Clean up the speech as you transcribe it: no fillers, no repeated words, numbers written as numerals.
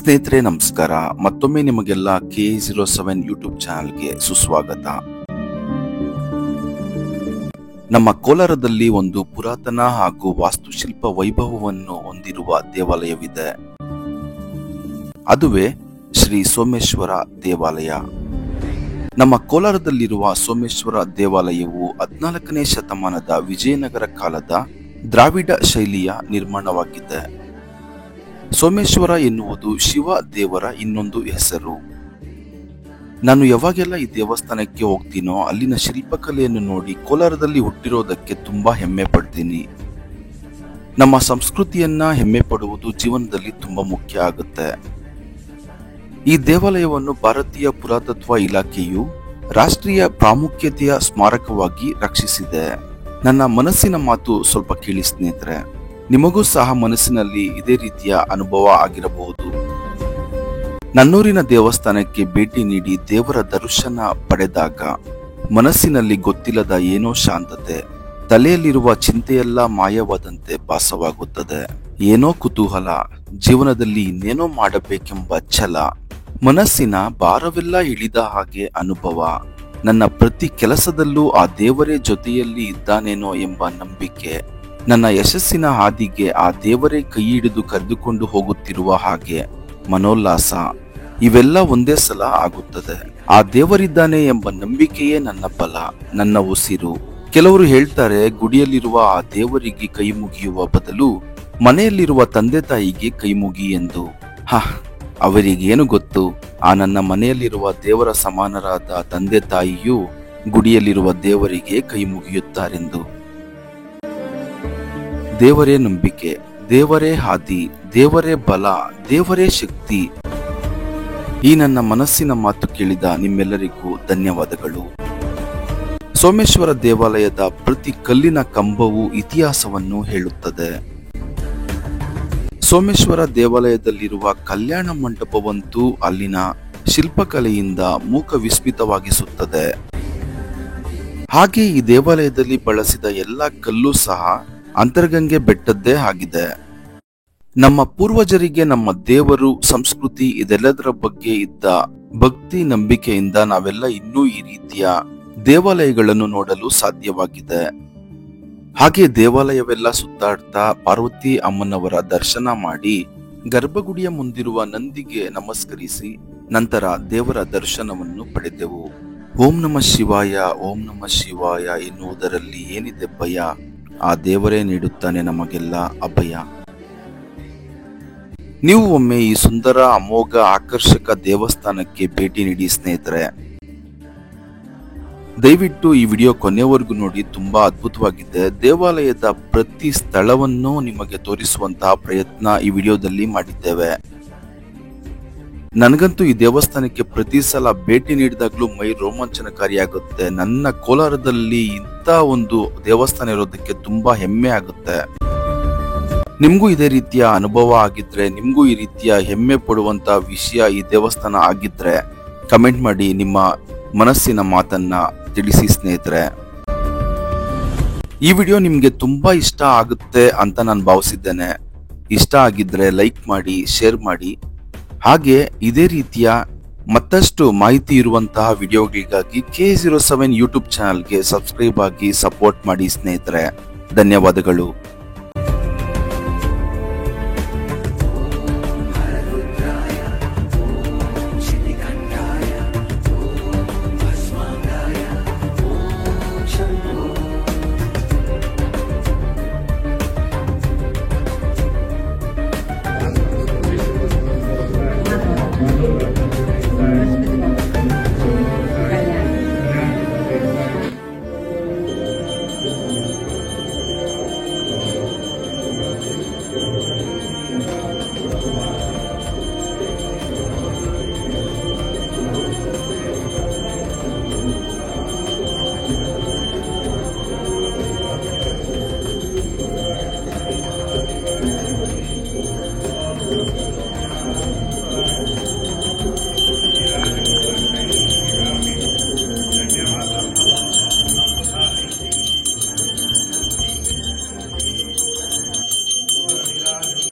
ಸ್ನೇಹಿತರೆ ನಮಸ್ಕಾರ. ಮತ್ತೊಮ್ಮೆ ನಿಮಗೆಲ್ಲ KA07 ಯೂಟ್ಯೂಬ್ ಚಾನಲ್ಗೆ ಸುಸ್ವಾಗತ. ನಮ್ಮ ಕೋಲಾರದಲ್ಲಿ ಒಂದು ಪುರಾತನ ಹಾಗೂ ವಾಸ್ತುಶಿಲ್ಪ ವೈಭವವನ್ನು ಹೊಂದಿರುವ ದೇವಾಲಯವಿದೆ. ಅದುವೇ ಶ್ರೀ ಸೋಮೇಶ್ವರ ದೇವಾಲಯ. ನಮ್ಮ ಕೋಲಾರದಲ್ಲಿರುವ ಸೋಮೇಶ್ವರ ದೇವಾಲಯವು 14ನೇ ಶತಮಾನದ ವಿಜಯನಗರ ಕಾಲದ ದ್ರಾವಿಡ ಶೈಲಿಯ ನಿರ್ಮಾಣವಾಗಿದೆ. ಸೋಮೇಶ್ವರ ಎನ್ನುವುದು ಶಿವ ದೇವರ ಇನ್ನೊಂದು ಹೆಸರು. ನಾನು ಯಾವಾಗೆಲ್ಲ ಈ ದೇವಸ್ಥಾನಕ್ಕೆ ಹೋಗ್ತೀನೋ ಅಲ್ಲಿನ ಶಿಲ್ಪಕಲೆಯನ್ನು ನೋಡಿ ಕೋಲಾರದಲ್ಲಿ ಹುಟ್ಟಿರೋದಕ್ಕೆ ತುಂಬಾ ಹೆಮ್ಮೆ ಪಡ್ತೀನಿ. ನಮ್ಮ ಸಂಸ್ಕೃತಿಯನ್ನ ಹೆಮ್ಮೆ ಪಡುವುದು ಜೀವನದಲ್ಲಿ ತುಂಬಾ ಮುಖ್ಯ ಆಗುತ್ತೆ. ಈ ದೇವಾಲಯವನ್ನು ಭಾರತೀಯ ಪುರಾತತ್ವ ಇಲಾಖೆಯು ರಾಷ್ಟ್ರೀಯ ಪ್ರಾಮುಖ್ಯತೆಯ ಸ್ಮಾರಕವಾಗಿ ರಕ್ಷಿಸಿದೆ. ನನ್ನ ಮನಸ್ಸಿನ ಮಾತು ಸ್ವಲ್ಪ ಕೇಳಿ ಸ್ನೇಹಿತರೆ. ನಿಮಗೂ ಸಹ ಮನಸ್ಸಿನಲ್ಲಿ ಇದೇ ರೀತಿಯ ಅನುಭವ ಆಗಿರಬಹುದು. ನನ್ನೂರಿನ ದೇವಸ್ಥಾನಕ್ಕೆ ಭೇಟಿ ನೀಡಿ ದೇವರ ದರ್ಶನ ಪಡೆದಾಗ ಮನಸ್ಸಿನಲ್ಲಿ ಗೊತ್ತಿಲ್ಲದ ಏನೋ ಶಾಂತತೆ, ತಲೆಯಲ್ಲಿರುವ ಚಿಂತೆಯೆಲ್ಲ ಮಾಯವಾದಂತೆ ಭಾಸವಾಗುತ್ತದೆ. ಏನೋ ಕುತೂಹಲ, ಜೀವನದಲ್ಲಿ ಇನ್ನೇನೋ ಮಾಡಬೇಕೆಂಬ ಛಲ, ಮನಸ್ಸಿನ ಭಾರವೆಲ್ಲ ಇಳಿದ ಹಾಗೆ ಅನುಭವ. ನನ್ನ ಪ್ರತಿ ಕೆಲಸದಲ್ಲೂ ಆ ದೇವರೇ ಜೊತೆಯಲ್ಲಿ ಇದ್ದಾನೇನೋ ಎಂಬ ನಂಬಿಕೆ, ನನ್ನ ಯಶಸ್ಸಿನ ಹಾದಿಗೆ ಆ ದೇವರೇ ಕೈ ಹಿಡಿದು ಕರೆದುಕೊಂಡು ಹೋಗುತ್ತಿರುವ ಹಾಗೆ ಮನೋಲ್ಲಾಸ, ಇವೆಲ್ಲ ಒಂದೇ ಸಲ ಆಗುತ್ತದೆ. ಆ ದೇವರಿದ್ದಾನೆ ಎಂಬ ನಂಬಿಕೆಯೇ ನನ್ನ ಬಲ, ನನ್ನ ಉಸಿರು. ಕೆಲವರು ಹೇಳ್ತಾರೆ, ಗುಡಿಯಲ್ಲಿರುವ ಆ ದೇವರಿಗೆ ಕೈ ಮುಗಿಯುವ ಬದಲು ಮನೆಯಲ್ಲಿರುವ ತಂದೆ ತಾಯಿಗೆ ಕೈ ಮುಗಿ ಎಂದು. ಅವರಿಗೇನು ಗೊತ್ತು, ಆ ನನ್ನ ಮನೆಯಲ್ಲಿರುವ ದೇವರ ಸಮಾನರಾದ ತಂದೆ ತಾಯಿಯು ಗುಡಿಯಲ್ಲಿರುವ ದೇವರಿಗೆ ಕೈ ಮುಗಿಯುತ್ತಾರೆಂದು. ದೇವರೇ ನಂಬಿಕೆ, ದೇವರೇ ಹಾದಿ, ದೇವರೇ ಬಲ, ದೇವರೇ ಶಕ್ತಿ. ಈ ನನ್ನ ಮನಸ್ಸಿನ ಮಾತು ಕೇಳಿದ ನಿಮ್ಮೆಲ್ಲರಿಗೂ ಧನ್ಯವಾದಗಳು. ಸೋಮೇಶ್ವರ ದೇವಾಲಯದ ಪ್ರತಿ ಕಲ್ಲಿನ ಕಂಬವು ಇತಿಹಾಸವನ್ನು ಹೇಳುತ್ತದೆ. ಸೋಮೇಶ್ವರ ದೇವಾಲಯದಲ್ಲಿರುವ ಕಲ್ಯಾಣ ಮಂಟಪವಂತೂ ಅಲ್ಲಿನ ಶಿಲ್ಪಕಲೆಯಿಂದ ಮೂಕ ವಿಸ್ಮಿತವಾಗಿಸುತ್ತದೆ. ಹಾಗೆ ಈ ದೇವಾಲಯದಲ್ಲಿ ಬಳಸಿದ ಎಲ್ಲ ಕಲ್ಲು ಸಹ ಅಂತರ್ಗಂಗೆ ಬೆಟ್ಟದ್ದೇ ಆಗಿದೆ. ನಮ್ಮ ಪೂರ್ವಜರಿಗೆ ನಮ್ಮ ದೇವರು, ಸಂಸ್ಕೃತಿ ಇದೆಲ್ಲದರ ಬಗ್ಗೆ ಇದ್ದ ಭಕ್ತಿ ನಂಬಿಕೆಯಿಂದ ನಾವೆಲ್ಲ ಇನ್ನೂ ಈ ರೀತಿಯ ದೇವಾಲಯಗಳನ್ನು ನೋಡಲು ಸಾಧ್ಯವಾಗಿದೆ. ಹಾಗೆ ದೇವಾಲಯವೆಲ್ಲ ಸುತ್ತಾಡ್ತಾ ಪಾರ್ವತಿ ಅಮ್ಮನವರ ದರ್ಶನ ಮಾಡಿ ಗರ್ಭಗುಡಿಯ ಮುಂದಿರುವ ನಂದಿಗೆ ನಮಸ್ಕರಿಸಿ ನಂತರ ದೇವರ ದರ್ಶನವನ್ನು ಪಡೆದೆವು. ಓಂ ನಮಃ ಶಿವಾಯ, ಓಂ ನಮಃ ಶಿವಾಯ ಎನ್ನುವುದರಲ್ಲಿ ಏನಿದೆ ಭಯ, ಆ ದೇವರೇ ನೀಡುತ್ತಾನೆ ನಮಗೆಲ್ಲ ಅಭಯ. ನೀವು ಒಮ್ಮೆ ಈ ಸುಂದರ, ಅಮೋಘ, ಆಕರ್ಷಕ ದೇವಸ್ಥಾನಕ್ಕೆ ಭೇಟಿ ನೀಡಿ ಸ್ನೇಹಿತರೆ. ದಯವಿಟ್ಟು ಈ ವಿಡಿಯೋ ಕೊನೆವರೆಗೂ ನೋಡಿ, ತುಂಬಾ ಅದ್ಭುತವಾಗಿದೆ. ದೇವಾಲಯದ ಪ್ರತಿ ಸ್ಥಳವನ್ನು ನಿಮಗೆ ತೋರಿಸುವಂತಹ ಪ್ರಯತ್ನ ಈ ವಿಡಿಯೋದಲ್ಲಿ ಮಾಡಿದ್ದೇವೆ. ನನಗಂತೂ ಈ ದೇವಸ್ಥಾನಕ್ಕೆ ಪ್ರತಿ ಸಲ ಭೇಟಿ ನೀಡಿದಾಗ್ಲೂ ಮೈ ರೋಮಾಂಚನಕಾರಿಯಾಗುತ್ತೆ. ನನ್ನ ಕೋಲಾರದಲ್ಲಿ ಇಂಥ ಒಂದು ದೇವಸ್ಥಾನ ಇರೋದಕ್ಕೆ ತುಂಬಾ ಹೆಮ್ಮೆ ಆಗುತ್ತೆ. ನಿಮ್ಗೂ ಇದೇ ರೀತಿಯ ಅನುಭವ ಆಗಿದ್ರೆ, ನಿಮ್ಗೂ ಈ ರೀತಿಯ ಹೆಮ್ಮೆ ಪಡುವಂತ ವಿಷಯ ಈ ದೇವಸ್ಥಾನ ಆಗಿದ್ರೆ ಕಮೆಂಟ್ ಮಾಡಿ ನಿಮ್ಮ ಮನಸ್ಸಿನ ಮಾತನ್ನ ತಿಳಿಸಿ ಸ್ನೇಹಿತರೆ. ಈ ವಿಡಿಯೋ ನಿಮ್ಗೆ ತುಂಬಾ ಇಷ್ಟ ಆಗುತ್ತೆ ಅಂತ ನಾನು ಭಾವಿಸಿದ್ದೇನೆ. ಇಷ್ಟ ಆಗಿದ್ರೆ ಲೈಕ್ ಮಾಡಿ, ಶೇರ್ ಮಾಡಿ. ಹಾಗೆ ಇದೇ ರೀತಿಯ ಮತ್ತಷ್ಟು ಮಾಹಿತಿ ಇರುವಂತಹ ವಿಡಿಯೋಗಳಿಗಾಗಿ KA07 ಯೂಟ್ಯೂಬ್ ಚಾನಲ್ಗೆ ಸಬ್ಸ್ಕ್ರೈಬ್ ಆಗಿ ಸಪೋರ್ಟ್ ಮಾಡಿ ಸ್ನೇಹಿತರೆ. ಧನ್ಯವಾದಗಳು.